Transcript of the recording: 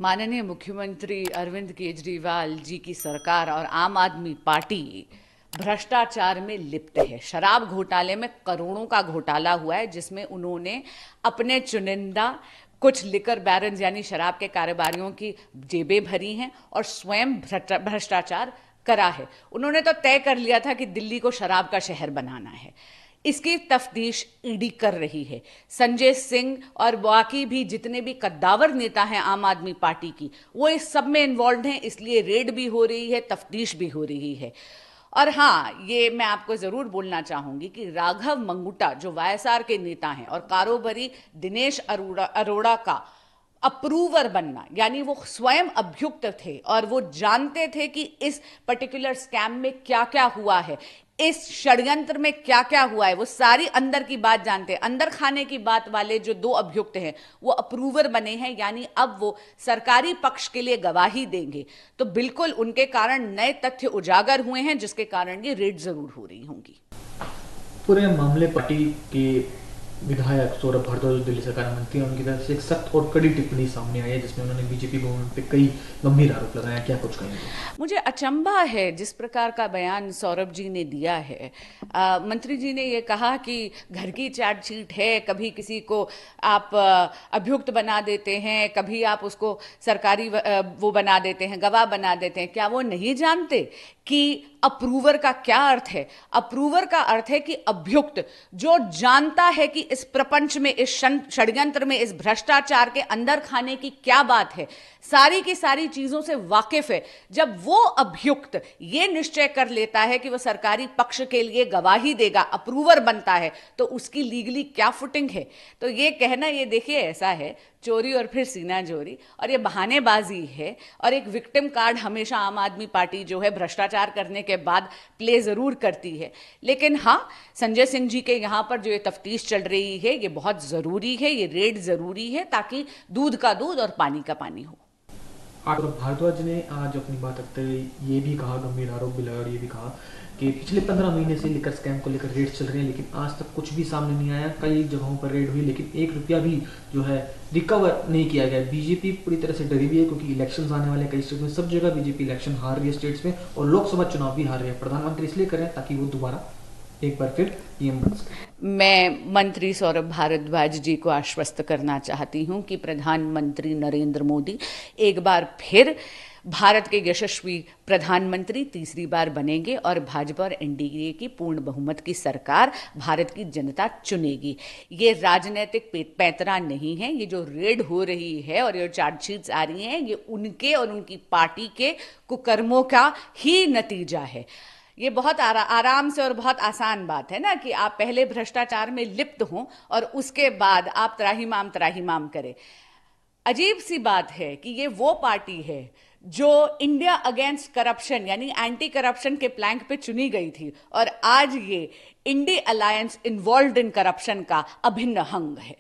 माननीय मुख्यमंत्री अरविंद केजरीवाल जी की सरकार और आम आदमी पार्टी भ्रष्टाचार में लिप्त है। शराब घोटाले में करोड़ों का घोटाला हुआ है, जिसमें उन्होंने अपने चुनिंदा कुछ लिकर बैरन्स यानी शराब के कारोबारियों की जेबें भरी हैं और स्वयं भ्रष्टाचार करा है। उन्होंने तो तय कर लिया था कि दिल्ली को शराब का शहर बनाना है। इसकी तफ्तीश ईडी कर रही है। संजय सिंह और बाकी भी जितने भी कद्दावर नेता हैं आम आदमी पार्टी की, वो इस सब में इन्वॉल्व हैं, इसलिए रेड भी हो रही है, तफ्तीश भी हो रही है। और हाँ, ये मैं आपको ज़रूर बोलना चाहूँगी कि राघव मंगुटा जो वाईएसआर के नेता हैं और कारोबारी दिनेश अरोड़ा का अप्रूवर बनना, यानी वो स्वयं अभियुक्त थे और वो जानते थे कि इस पर्टिकुलर स्कैम में क्या क्या हुआ है, इस षड्यंत्र में क्या क्या हुआ है, वो सारी अंदर की बात जानते हैं। अंदर खाने की बात वाले जो दो अभियुक्त हैं वो अप्रूवर बने हैं, यानी अब वो सरकारी पक्ष के लिए गवाही देंगे। तो बिल्कुल उनके कारण नए तथ्य उजागर हुए हैं, जिसके कारण ये रेड जरूर हो रही होंगी। पूरे मामले पार्टी के विधायक सौरभ भारद्वाज जो दिल्ली सरकार मंत्री हैं, उनकी तरफ से एक सख्त और कड़ी टिप्पणी सामने आई है, जिसमें उन्होंने बीजेपी गवर्नमेंट पे कई गंभीर आरोप लगाया। क्या कुछ कहेंगे? मुझे अचंभा है जिस प्रकार का बयान सौरभ जी ने दिया है। मंत्री जी ने ये कहा कि घर की चार्जशीट है, कभी किसी को आप अभियुक्त बना देते हैं, कभी आप उसको सरकारी वो बना देते हैं, गवाह बना देते हैं। क्या वो नहीं जानते कि अप्रूवर का क्या अर्थ है? अप्रूवर का अर्थ है कि अभियुक्त जो जानता है कि इस प्रपंच में, इस षड्यंत्र में, इस भ्रष्टाचार के अंदर खाने की क्या बात है, सारी की सारी चीजों से वाकिफ है। जब वो अभियुक्त ये निश्चय कर लेता है कि वो सरकारी पक्ष के लिए गवाही देगा, अप्रूवर बनता है, तो उसकी लीगली क्या फुटिंग है? तो ये कहना, ये देखिए ऐसा है, चोरी और फिर सीना चोरी, और ये बहानेबाजी है। और एक विक्टिम कार्ड हमेशा आम आदमी पार्टी जो है भ्रष्टाचार करने के बाद प्ले जरूर करती है। लेकिन हाँ, संजय सिंह जी के यहाँ पर जो ये तफ्तीश चल रही है, ये बहुत ज़रूरी है, ये रेड ज़रूरी है, ताकि दूध का दूध और पानी का पानी हो। भारद्वाज ने आज अपनी बात रखते हुए ये भी कहा, गंभीर आरोप भी लगाया और ये भी कहा कि पिछले 15 महीने से लिकर स्कैम को लेकर रेड चल रहे हैं, लेकिन आज तक कुछ भी सामने नहीं आया। कई जगहों पर रेड हुई, लेकिन 1 रुपया भी जो है रिकवर नहीं किया गया। बीजेपी पूरी तरह से डरी हुई है, क्योंकि इलेक्शंस आने वाले कई स्टेट में, सब जगह बीजेपी इलेक्शन हार रही है स्टेट्स में, और लोकसभा चुनाव भी हार रही है। प्रधानमंत्री इसलिए कर रहे हैं ताकि वो दोबारा एक बार फिर पीएम बन सके। मैं मंत्री सौरभ भारद्वाज जी को आश्वस्त करना चाहती हूं कि प्रधानमंत्री नरेंद्र मोदी एक बार फिर भारत के यशस्वी प्रधानमंत्री तीसरी बार बनेंगे और भाजपा और एनडीए की पूर्ण बहुमत की सरकार भारत की जनता चुनेगी। ये राजनीतिक पैंतरा नहीं है। ये जो रेड हो रही है और ये चार्जशीट्स आ रही हैं, ये उनके और उनकी पार्टी के कुकर्मों का ही नतीजा है। ये बहुत आराम से और बहुत आसान बात है ना कि आप पहले भ्रष्टाचार में लिप्त हों और उसके बाद आप त्राहिमाम करें। अजीब सी बात है कि ये वो पार्टी है जो इंडिया अगेंस्ट करप्शन यानी एंटी करप्शन के प्लैंक पे चुनी गई थी, और आज ये INDI alliance involved in corruption का अभिन्न अंग है।